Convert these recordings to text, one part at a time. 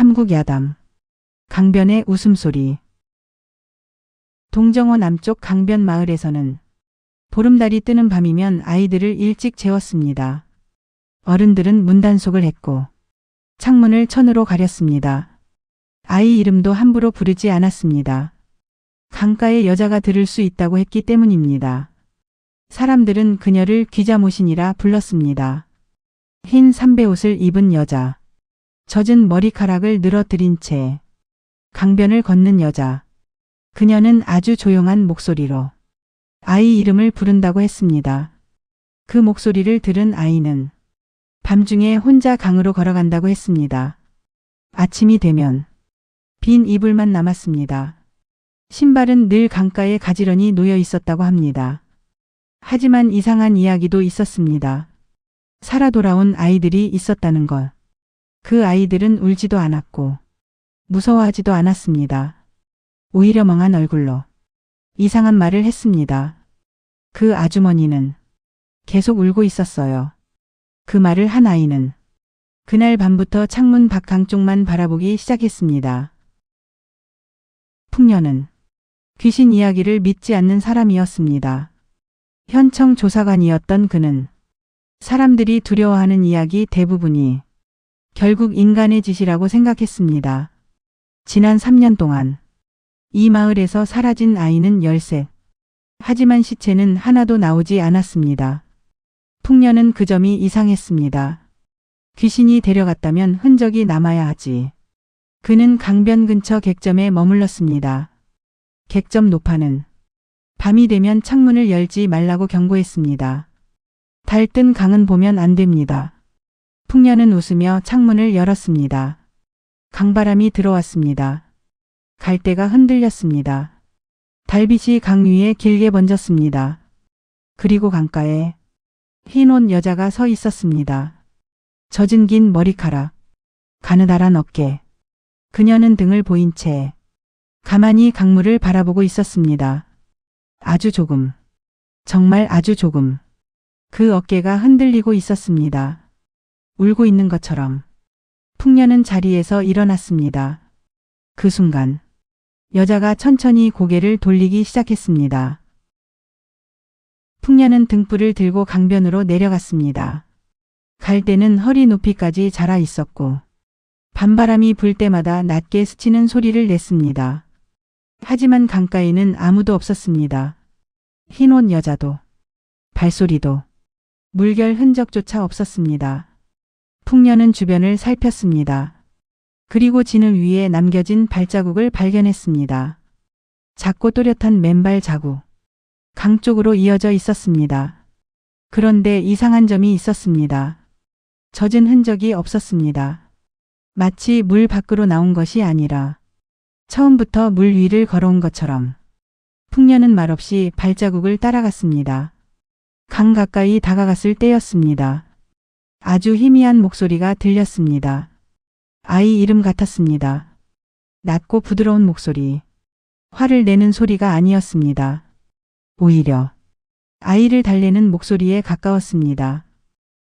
삼국 야담. 강변의 웃음소리. 동정호 남쪽 강변 마을에서는 보름달이 뜨는 밤이면 아이들을 일찍 재웠습니다. 어른들은 문단속을 했고 창문을 천으로 가렸습니다. 아이 이름도 함부로 부르지 않았습니다. 강가의 여자가 들을 수 있다고 했기 때문입니다. 사람들은 그녀를 귀자모신이라 불렀습니다. 흰 삼배옷을 입은 여자, 젖은 머리카락을 늘어뜨린 채 강변을 걷는 여자. 그녀는 아주 조용한 목소리로 아이 이름을 부른다고 했습니다. 그 목소리를 들은 아이는 밤중에 혼자 강으로 걸어간다고 했습니다. 아침이 되면 빈 이불만 남았습니다. 신발은 늘 강가에 가지런히 놓여 있었다고 합니다. 하지만 이상한 이야기도 있었습니다. 살아 돌아온 아이들이 있었다는 것. 그 아이들은 울지도 않았고 무서워하지도 않았습니다. 오히려 멍한 얼굴로 이상한 말을 했습니다. 그 아주머니는 계속 울고 있었어요. 그 말을 한 아이는 그날 밤부터 창문 밖 강쪽만 바라보기 시작했습니다. 풍년은 귀신 이야기를 믿지 않는 사람이었습니다. 현청 조사관이었던 그는 사람들이 두려워하는 이야기 대부분이 결국 인간의 짓이라고 생각했습니다. 지난 3년 동안 이 마을에서 사라진 아이는 13. 하지만 시체는 하나도 나오지 않았습니다. 풍년은 그 점이 이상했습니다. 귀신이 데려갔다면 흔적이 남아야 하지. 그는 강변 근처 객점에 머물렀습니다. 객점 노파는 밤이 되면 창문을 열지 말라고 경고했습니다. 달뜬 강은 보면 안 됩니다. 풍년은 웃으며 창문을 열었습니다. 강바람이 들어왔습니다. 갈대가 흔들렸습니다. 달빛이 강 위에 길게 번졌습니다. 그리고 강가에 흰 옷 여자가 서 있었습니다. 젖은 긴 머리카락, 가느다란 어깨. 그녀는 등을 보인 채 가만히 강물을 바라보고 있었습니다. 아주 조금, 정말 아주 조금. 그 어깨가 흔들리고 있었습니다. 울고 있는 것처럼. 풍년은 자리에서 일어났습니다. 그 순간 여자가 천천히 고개를 돌리기 시작했습니다. 풍년은 등불을 들고 강변으로 내려갔습니다. 갈대는 허리 높이까지 자라 있었고 밤바람이 불 때마다 낮게 스치는 소리를 냈습니다. 하지만 강가에는 아무도 없었습니다. 흰옷 여자도, 발소리도, 물결 흔적조차 없었습니다. 풍년은 주변을 살폈습니다. 그리고 진흙 위에 남겨진 발자국을 발견했습니다. 작고 또렷한 맨발 자국. 강 쪽으로 이어져 있었습니다. 그런데 이상한 점이 있었습니다. 젖은 흔적이 없었습니다. 마치 물 밖으로 나온 것이 아니라 처음부터 물 위를 걸어온 것처럼. 풍년은 말없이 발자국을 따라갔습니다. 강 가까이 다가갔을 때였습니다. 아주 희미한 목소리가 들렸습니다. 아이 이름 같았습니다. 낮고 부드러운 목소리. 화를 내는 소리가 아니었습니다. 오히려 아이를 달래는 목소리에 가까웠습니다.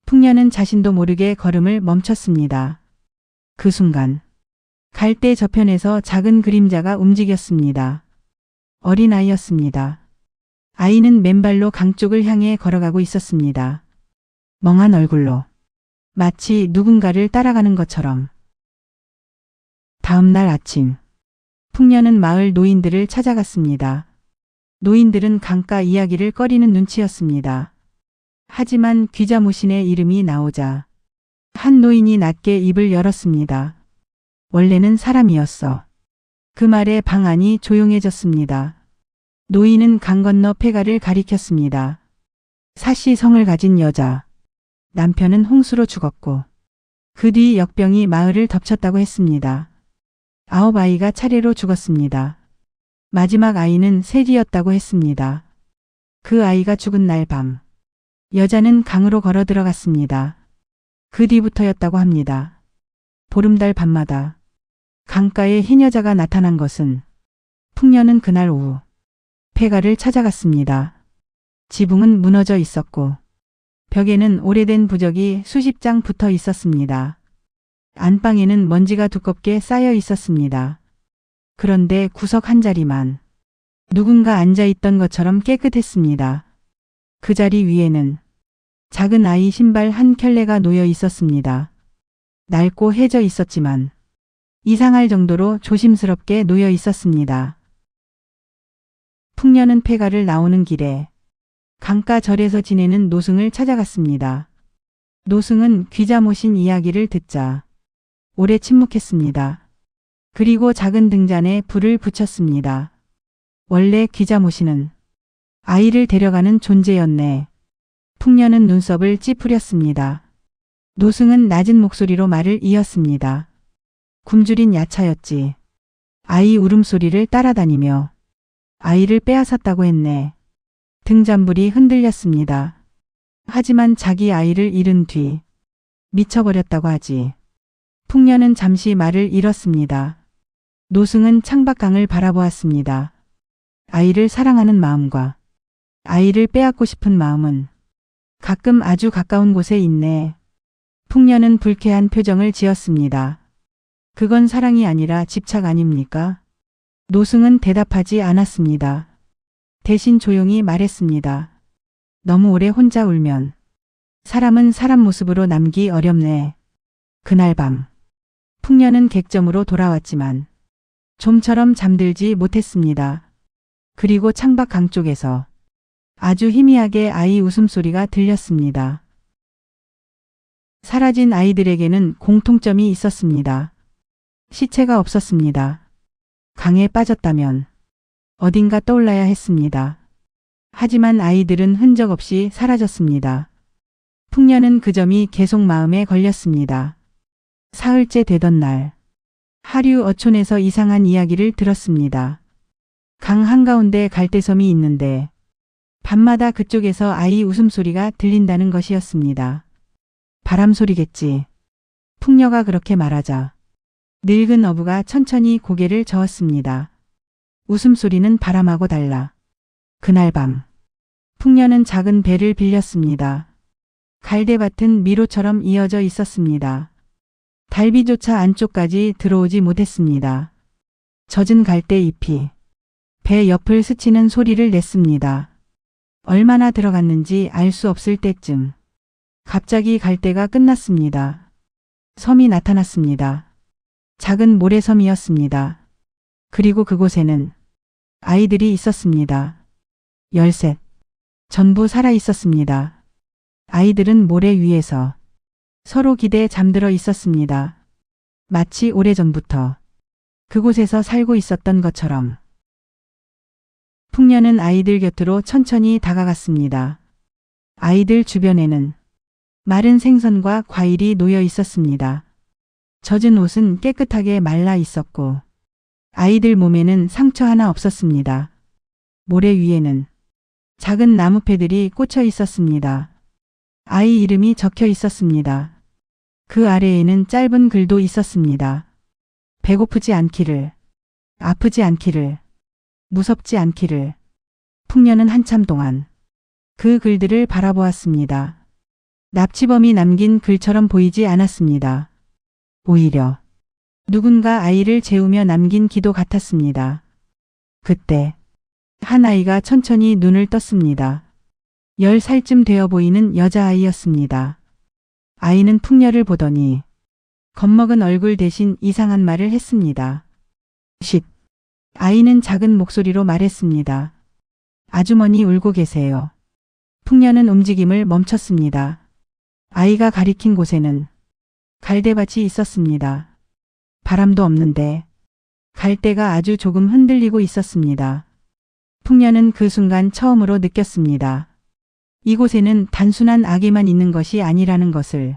풍년은 자신도 모르게 걸음을 멈췄습니다. 그 순간 갈대 저편에서 작은 그림자가 움직였습니다. 어린아이였습니다. 아이는 맨발로 강 쪽을 향해 걸어가고 있었습니다. 멍한 얼굴로 마치 누군가를 따라가는 것처럼. 다음 날 아침 풍년은 마을 노인들을 찾아갔습니다. 노인들은 강가 이야기를 꺼리는 눈치였습니다. 하지만 귀자모신의 이름이 나오자 한 노인이 낮게 입을 열었습니다. 원래는 사람이었어. 그 말에 방 안이 조용해졌습니다. 노인은 강 건너 폐가를 가리켰습니다. 사시성을 가진 여자. 남편은 홍수로 죽었고 그 뒤 역병이 마을을 덮쳤다고 했습니다. 9아이가 차례로 죽었습니다. 마지막 아이는 셋이었다고 했습니다. 그 아이가 죽은 날 밤 여자는 강으로 걸어 들어갔습니다. 그 뒤부터였다고 합니다. 보름달 밤마다 강가에 흰 여자가 나타난 것은 풍년은 그날 오후 폐가를 찾아갔습니다. 지붕은 무너져 있었고 벽에는 오래된 부적이 수십 장 붙어 있었습니다. 안방에는 먼지가 두껍게 쌓여 있었습니다. 그런데 구석 한 자리만 누군가 앉아 있던 것처럼 깨끗했습니다. 그 자리 위에는 작은 아이 신발 한 켤레가 놓여 있었습니다. 낡고 해져 있었지만 이상할 정도로 조심스럽게 놓여 있었습니다. 풍년은 폐가를 나오는 길에 강가절에서 지내는 노승을 찾아갔습니다. 노승은 귀자 모신 이야기를 듣자 오래 침묵했습니다. 그리고 작은 등잔에 불을 붙였습니다. 원래 귀자 모씨는 아이를 데려가는 존재였네. 풍년은 눈썹을 찌푸렸습니다. 노승은 낮은 목소리로 말을 이었습니다. 굶주린 야차였지. 아이 울음소리를 따라다니며 아이를 빼앗았다고 했네. 등잔불이 흔들렸습니다. 하지만 자기 아이를 잃은 뒤 미쳐버렸다고 하지. 풍년은 잠시 말을 잃었습니다. 노승은 창밖강을 바라보았습니다. 아이를 사랑하는 마음과 아이를 빼앗고 싶은 마음은 가끔 아주 가까운 곳에 있네. 풍년은 불쾌한 표정을 지었습니다. 그건 사랑이 아니라 집착 아닙니까? 노승은 대답하지 않았습니다. 대신 조용히 말했습니다. 너무 오래 혼자 울면 사람은 사람 모습으로 남기 어렵네. 그날 밤 풍년은 객점으로 돌아왔지만 좀처럼 잠들지 못했습니다. 그리고 창밖 강쪽에서 아주 희미하게 아이 웃음소리가 들렸습니다. 사라진 아이들에게는 공통점이 있었습니다. 시체가 없었습니다. 강에 빠졌다면 어딘가 떠올라야 했습니다. 하지만 아이들은 흔적 없이 사라졌습니다. 풍년은 그 점이 계속 마음에 걸렸습니다. 사흘째 되던 날, 하류 어촌에서 이상한 이야기를 들었습니다. 강 한가운데 갈대섬이 있는데 밤마다 그쪽에서 아이 웃음소리가 들린다는 것이었습니다. 바람소리겠지. 풍녀가 그렇게 말하자 늙은 어부가 천천히 고개를 저었습니다. 웃음소리는 바람하고 달라. 그날 밤 풍년은 작은 배를 빌렸습니다. 갈대밭은 미로처럼 이어져 있었습니다. 달비조차 안쪽까지 들어오지 못했습니다. 젖은 갈대 잎이 배 옆을 스치는 소리를 냈습니다. 얼마나 들어갔는지 알 수 없을 때쯤 갑자기 갈대가 끝났습니다. 섬이 나타났습니다. 작은 모래섬이었습니다. 그리고 그곳에는 아이들이 있었습니다. 13. 전부 살아 있었습니다. 아이들은 모래 위에서 서로 기대에 잠들어 있었습니다. 마치 오래전부터 그곳에서 살고 있었던 것처럼. 풍년은 아이들 곁으로 천천히 다가갔습니다. 아이들 주변에는 마른 생선과 과일이 놓여 있었습니다. 젖은 옷은 깨끗하게 말라 있었고 아이들 몸에는 상처 하나 없었습니다. 모래 위에는 작은 나무패들이 꽂혀 있었습니다. 아이 이름이 적혀 있었습니다. 그 아래에는 짧은 글도 있었습니다. 배고프지 않기를, 아프지 않기를, 무섭지 않기를. 풍년은 한참 동안 그 글들을 바라보았습니다. 납치범이 남긴 글처럼 보이지 않았습니다. 오히려 누군가 아이를 재우며 남긴 기도 같았습니다. 그때 한 아이가 천천히 눈을 떴습니다. 10살쯤 되어 보이는 여자아이였습니다. 아이는 풍녀를 보더니 겁먹은 얼굴 대신 이상한 말을 했습니다. 쉿. 아이는 작은 목소리로 말했습니다. 아주머니 울고 계세요. 풍녀는 움직임을 멈췄습니다. 아이가 가리킨 곳에는 갈대밭이 있었습니다. 바람도 없는데 갈대가 아주 조금 흔들리고 있었습니다. 풍년은 그 순간 처음으로 느꼈습니다. 이곳에는 단순한 아기만 있는 것이 아니라는 것을,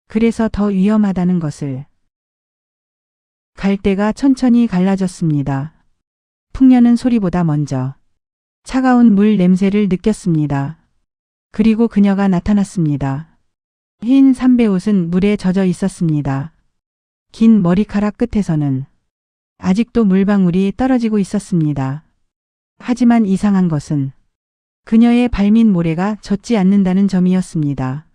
그래서 더 위험하다는 것을. 갈대가 천천히 갈라졌습니다. 풍년은 소리보다 먼저 차가운 물 냄새를 느꼈습니다. 그리고 그녀가 나타났습니다. 흰 삼배옷은 물에 젖어 있었습니다. 긴 머리카락 끝에서는 아직도 물방울이 떨어지고 있었습니다. 하지만 이상한 것은 그녀의 발밑 모래가 젖지 않는다는 점이었습니다.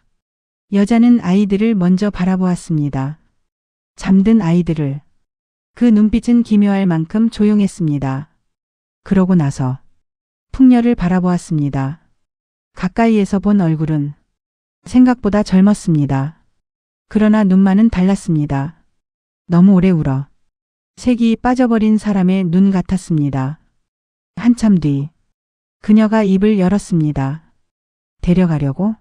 여자는 아이들을 먼저 바라보았습니다. 잠든 아이들을. 그 눈빛은 기묘할 만큼 조용했습니다. 그러고 나서 풍녀를 바라보았습니다. 가까이에서 본 얼굴은 생각보다 젊었습니다. 그러나 눈만은 달랐습니다. 너무 오래 울어 색이 빠져버린 사람의 눈 같았습니다. 한참 뒤 그녀가 입을 열었습니다. 데려가려고?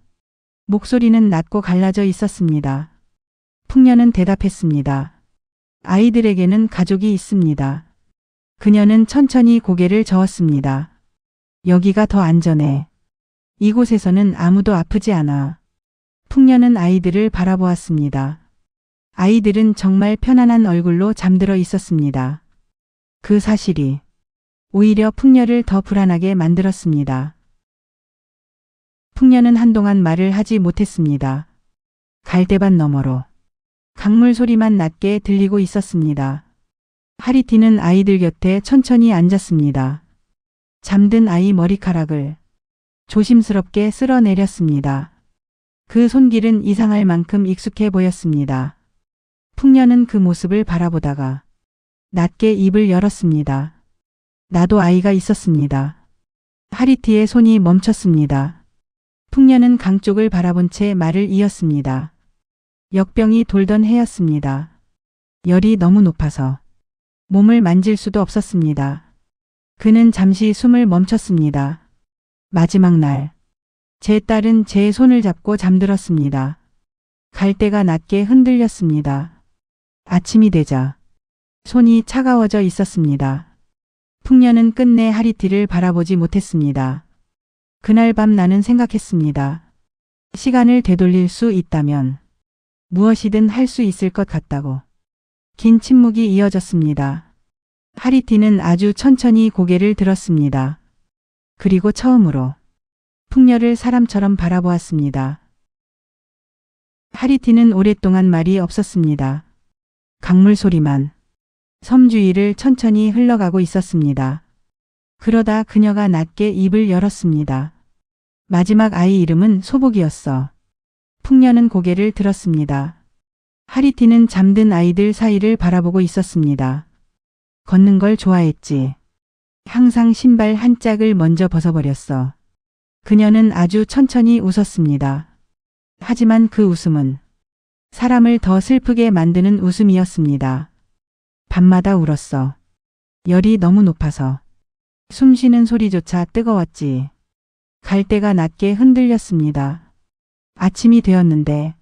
목소리는 낮고 갈라져 있었습니다. 풍녀는 대답했습니다. 아이들에게는 가족이 있습니다. 그녀는 천천히 고개를 저었습니다. 여기가 더 안전해. 이곳에서는 아무도 아프지 않아. 풍녀는 아이들을 바라보았습니다. 아이들은 정말 편안한 얼굴로 잠들어 있었습니다. 그 사실이 오히려 풍녀를 더 불안하게 만들었습니다. 풍녀는 한동안 말을 하지 못했습니다. 갈대밭 너머로 강물 소리만 낮게 들리고 있었습니다. 하리티는 아이들 곁에 천천히 앉았습니다. 잠든 아이 머리카락을 조심스럽게 쓸어내렸습니다. 그 손길은 이상할 만큼 익숙해 보였습니다. 풍녀는 그 모습을 바라보다가 낮게 입을 열었습니다. 나도 아이가 있었습니다. 하리티의 손이 멈췄습니다. 풍녀는 강 쪽을 바라본 채 말을 이었습니다. 역병이 돌던 해였습니다. 열이 너무 높아서 몸을 만질 수도 없었습니다. 그는 잠시 숨을 멈췄습니다. 마지막 날, 제 딸은 제 손을 잡고 잠들었습니다. 갈대가 낮게 흔들렸습니다. 아침이 되자 손이 차가워져 있었습니다. 풍녀는 끝내 하리티를 바라보지 못했습니다. 그날 밤 나는 생각했습니다. 시간을 되돌릴 수 있다면 무엇이든 할 수 있을 것 같다고. 긴 침묵이 이어졌습니다. 하리티는 아주 천천히 고개를 들었습니다. 그리고 처음으로 풍녀를 사람처럼 바라보았습니다. 하리티는 오랫동안 말이 없었습니다. 강물 소리만 섬 주위를 천천히 흘러가고 있었습니다. 그러다 그녀가 낮게 입을 열었습니다. 마지막 아이 이름은 소복이었어. 풍녀는 고개를 들었습니다. 하리티는 잠든 아이들 사이를 바라보고 있었습니다. 걷는 걸 좋아했지. 항상 신발 한 짝을 먼저 벗어버렸어. 그녀는 아주 천천히 웃었습니다. 하지만 그 웃음은 사람을 더 슬프게 만드는 웃음이었습니다. 밤마다 울었어. 열이 너무 높아서 숨 쉬는 소리조차 뜨거웠지. 갈대가 낮게 흔들렸습니다. 아침이 되었는데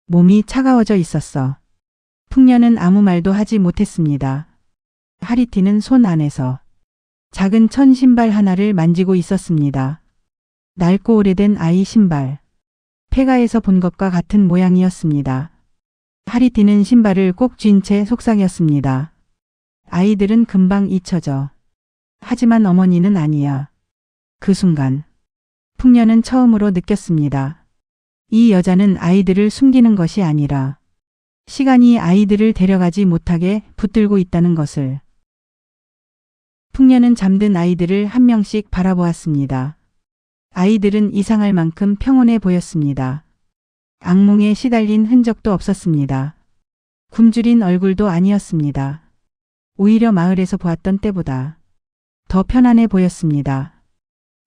몸이 차가워져 있었어. 풍녀는 아무 말도 하지 못했습니다. 하리티는 손 안에서 작은 천 신발 하나를 만지고 있었습니다. 낡고 오래된 아이 신발. 폐가에서 본 것과 같은 모양이었습니다. 하리티는 신발을 꼭 쥔 채 속상했습니다. 아이들은 금방 잊혀져. 하지만 어머니는 아니야. 그 순간 풍녀는 처음으로 느꼈습니다. 이 여자는 아이들을 숨기는 것이 아니라 시간이 아이들을 데려가지 못하게 붙들고 있다는 것을. 풍녀는 잠든 아이들을 한 명씩 바라보았습니다. 아이들은 이상할 만큼 평온해 보였습니다. 악몽에 시달린 흔적도 없었습니다. 굶주린 얼굴도 아니었습니다. 오히려 마을에서 보았던 때보다 더 편안해 보였습니다.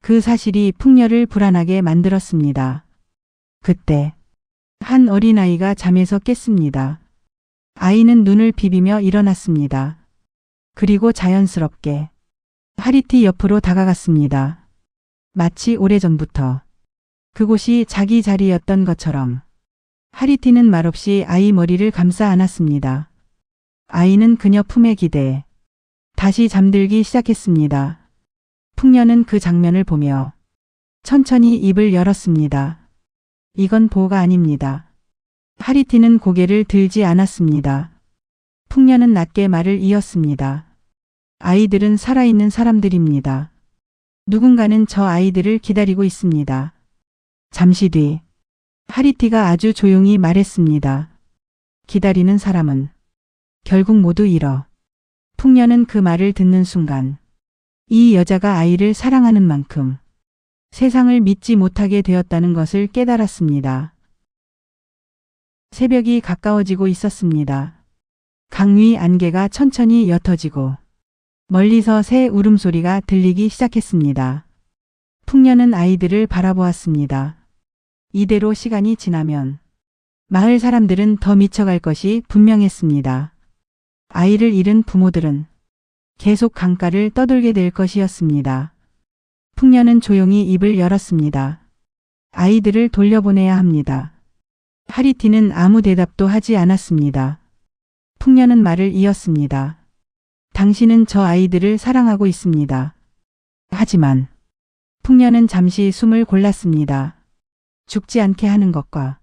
그 사실이 풍녀를 불안하게 만들었습니다. 그때 한 어린아이가 잠에서 깼습니다. 아이는 눈을 비비며 일어났습니다. 그리고 자연스럽게 하리티 옆으로 다가갔습니다. 마치 오래전부터 그곳이 자기 자리였던 것처럼. 하리티는 말없이 아이 머리를 감싸 안았습니다. 아이는 그녀 품에 기대 다시 잠들기 시작했습니다. 풍녀는 그 장면을 보며 천천히 입을 열었습니다. 이건 보호가 아닙니다. 하리티는 고개를 들지 않았습니다. 풍녀는 낮게 말을 이었습니다. 아이들은 살아있는 사람들입니다. 누군가는 저 아이들을 기다리고 있습니다. 잠시 뒤 하리티가 아주 조용히 말했습니다. 기다리는 사람은 결국 모두 잃어. 풍녀는 그 말을 듣는 순간 이 여자가 아이를 사랑하는 만큼 세상을 믿지 못하게 되었다는 것을 깨달았습니다. 새벽이 가까워지고 있었습니다. 강 위 안개가 천천히 옅어지고 멀리서 새 울음소리가 들리기 시작했습니다. 풍년은 아이들을 바라보았습니다. 이대로 시간이 지나면 마을 사람들은 더 미쳐갈 것이 분명했습니다. 아이를 잃은 부모들은 계속 강가를 떠돌게 될 것이었습니다. 풍년은 조용히 입을 열었습니다. 아이들을 돌려보내야 합니다. 하리티는 아무 대답도 하지 않았습니다. 풍년은 말을 이었습니다. 당신은 저 아이들을 사랑하고 있습니다. 하지만 풍년은 잠시 숨을 골랐습니다. 죽지 않게 하는 것과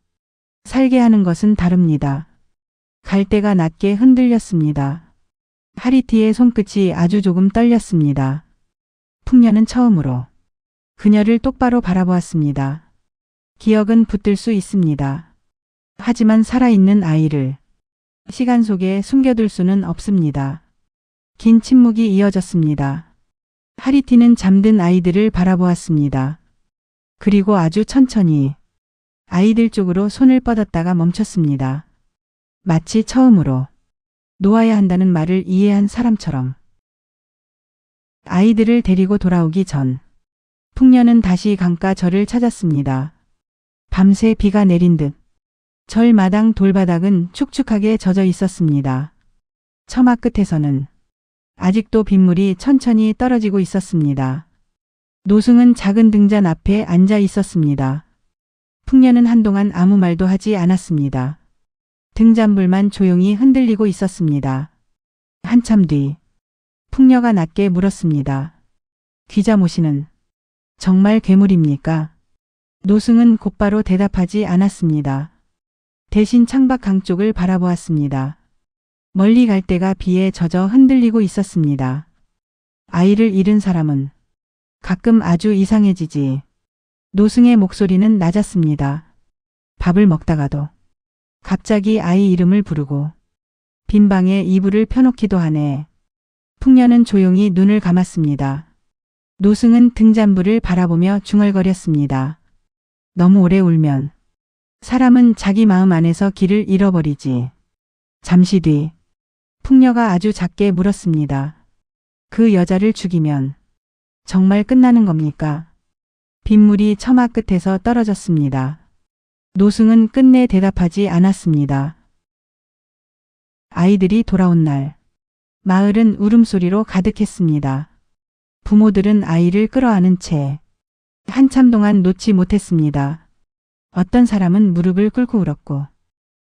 살게 하는 것은 다릅니다. 갈대가 낮게 흔들렸습니다. 하리티의 손끝이 아주 조금 떨렸습니다. 풍년은 처음으로 그녀를 똑바로 바라보았습니다. 기억은 붙들 수 있습니다. 하지만 살아있는 아이를 시간 속에 숨겨둘 수는 없습니다. 긴 침묵이 이어졌습니다. 하리티는 잠든 아이들을 바라보았습니다. 그리고 아주 천천히 아이들 쪽으로 손을 뻗었다가 멈췄습니다. 마치 처음으로 놓아야 한다는 말을 이해한 사람처럼. 아이들을 데리고 돌아오기 전 풍년은 다시 강가 절을 찾았습니다. 밤새 비가 내린 듯 절 마당 돌바닥은 축축하게 젖어 있었습니다. 처마 끝에서는 아직도 빗물이 천천히 떨어지고 있었습니다. 노승은 작은 등잔 앞에 앉아 있었습니다. 풍년은 한동안 아무 말도 하지 않았습니다. 등잔불만 조용히 흔들리고 있었습니다. 한참 뒤 풍녀가 낮게 물었습니다. 귀자 모시는 정말 괴물입니까? 노승은 곧바로 대답하지 않았습니다. 대신 창밖 강 쪽을 바라보았습니다. 멀리 갈대가 비에 젖어 흔들리고 있었습니다. 아이를 잃은 사람은 가끔 아주 이상해지지. 노승의 목소리는 낮았습니다. 밥을 먹다가도 갑자기 아이 이름을 부르고 빈 방에 이불을 펴놓기도 하네. 풍년은 조용히 눈을 감았습니다. 노승은 등잔불을 바라보며 중얼거렸습니다. 너무 오래 울면 사람은 자기 마음 안에서 길을 잃어버리지. 잠시 뒤 풍녀가 아주 작게 물었습니다. 그 여자를 죽이면 정말 끝나는 겁니까? 빗물이 처마 끝에서 떨어졌습니다. 노승은 끝내 대답하지 않았습니다. 아이들이 돌아온 날 마을은 울음소리로 가득했습니다. 부모들은 아이를 끌어안은 채 한참 동안 놓지 못했습니다. 어떤 사람은 무릎을 꿇고 울었고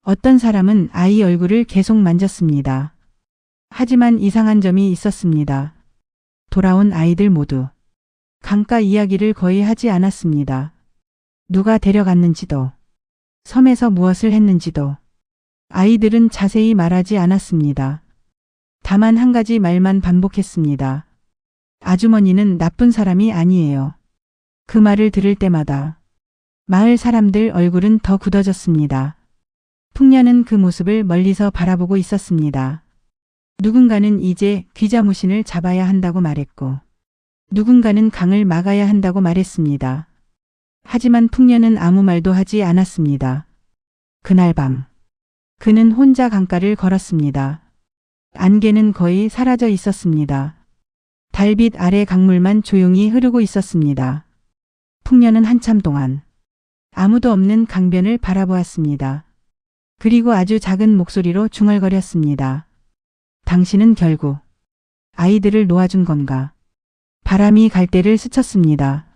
어떤 사람은 아이 얼굴을 계속 만졌습니다. 하지만 이상한 점이 있었습니다. 돌아온 아이들 모두 강가 이야기를 거의 하지 않았습니다. 누가 데려갔는지도 섬에서 무엇을 했는지도 아이들은 자세히 말하지 않았습니다. 다만 한 가지 말만 반복했습니다. 아주머니는 나쁜 사람이 아니에요. 그 말을 들을 때마다 마을 사람들 얼굴은 더 굳어졌습니다. 풍년은 그 모습을 멀리서 바라보고 있었습니다. 누군가는 이제 귀자무신을 잡아야 한다고 말했고 누군가는 강을 막아야 한다고 말했습니다. 하지만 풍년은 아무 말도 하지 않았습니다. 그날 밤 그는 혼자 강가를 걸었습니다. 안개는 거의 사라져 있었습니다. 달빛 아래 강물만 조용히 흐르고 있었습니다. 풍년은 한참 동안 아무도 없는 강변을 바라보았습니다. 그리고 아주 작은 목소리로 중얼거렸습니다. 당신은 결국 아이들을 놓아준 건가? 바람이 갈대를 스쳤습니다.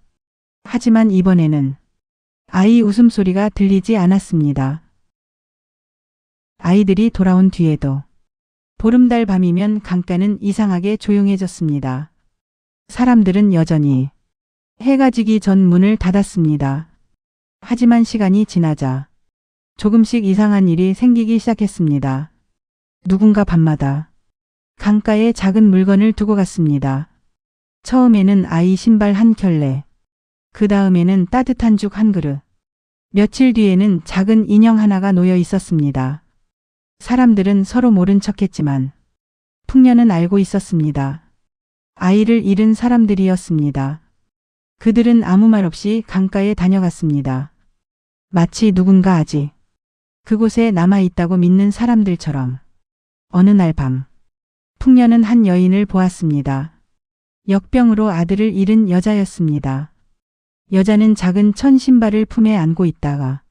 하지만 이번에는 아이 웃음소리가 들리지 않았습니다. 아이들이 돌아온 뒤에도 보름달 밤이면 강가는 이상하게 조용해졌습니다. 사람들은 여전히 해가 지기 전 문을 닫았습니다. 하지만 시간이 지나자 조금씩 이상한 일이 생기기 시작했습니다. 누군가 밤마다 강가에 작은 물건을 두고 갔습니다. 처음에는 아이 신발 한 켤레, 그 다음에는 따뜻한 죽 한 그릇, 며칠 뒤에는 작은 인형 하나가 놓여 있었습니다. 사람들은 서로 모른 척했지만 풍년은 알고 있었습니다. 아이를 잃은 사람들이었습니다. 그들은 아무 말 없이 강가에 다녀갔습니다. 마치 누군가 아직 그곳에 남아있다고 믿는 사람들처럼. 어느 날 밤, 풍년은 한 여인을 보았습니다. 역병으로 아들을 잃은 여자였습니다. 여자는 작은 천 신발을 품에 안고 있다가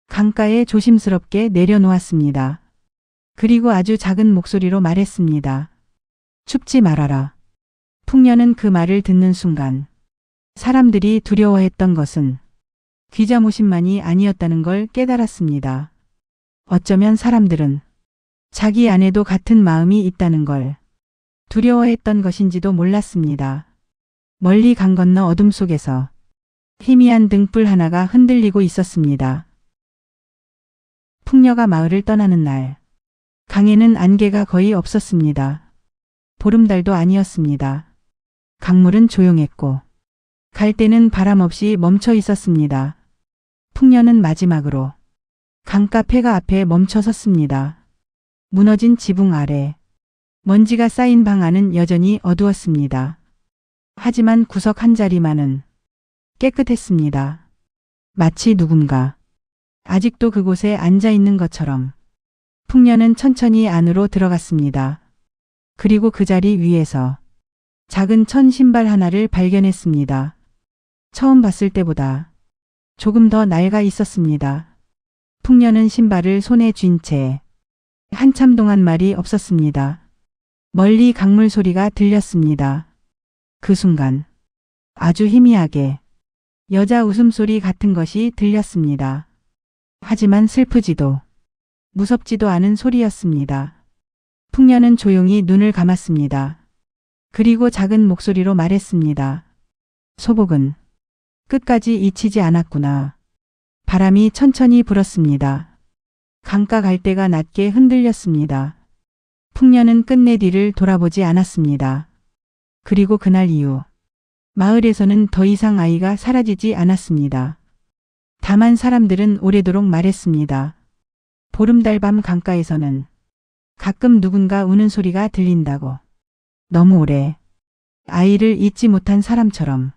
강가에 조심스럽게 내려놓았습니다. 그리고 아주 작은 목소리로 말했습니다. 춥지 말아라. 풍년은 그 말을 듣는 순간 사람들이 두려워했던 것은 귀자모신만이 아니었다는 걸 깨달았습니다. 어쩌면 사람들은 자기 안에도 같은 마음이 있다는 걸 두려워했던 것인지도 몰랐습니다. 멀리 강 건너 어둠 속에서 희미한 등불 하나가 흔들리고 있었습니다. 풍녀가 마을을 떠나는 날, 강에는 안개가 거의 없었습니다. 보름달도 아니었습니다. 강물은 조용했고 갈대는 바람 없이 멈춰 있었습니다. 풍녀는 마지막으로 강가 폐가 앞에 멈춰 섰습니다. 무너진 지붕 아래 먼지가 쌓인 방 안은 여전히 어두웠습니다. 하지만 구석 한 자리만은 깨끗했습니다. 마치 누군가 아직도 그곳에 앉아 있는 것처럼. 풍녀는 천천히 안으로 들어갔습니다. 그리고 그 자리 위에서 작은 천 신발 하나를 발견했습니다. 처음 봤을 때보다 조금 더 낡아 있었습니다. 풍녀는 신발을 손에 쥔 채 한참 동안 말이 없었습니다. 멀리 강물 소리가 들렸습니다. 그 순간 아주 희미하게 여자 웃음소리 같은 것이 들렸습니다. 하지만 슬프지도 무섭지도 않은 소리였습니다. 풍녀는 조용히 눈을 감았습니다. 그리고 작은 목소리로 말했습니다. 소복은 끝까지 잊히지 않았구나. 바람이 천천히 불었습니다. 강가 갈대가 낮게 흔들렸습니다. 풍녀는 끝내 뒤를 돌아보지 않았습니다. 그리고 그날 이후 마을에서는 더 이상 아이가 사라지지 않았습니다. 다만 사람들은 오래도록 말했습니다. 보름달 밤 강가에서는 가끔 누군가 우는 소리가 들린다고. 너무 오래 아이를 잊지 못한 사람처럼.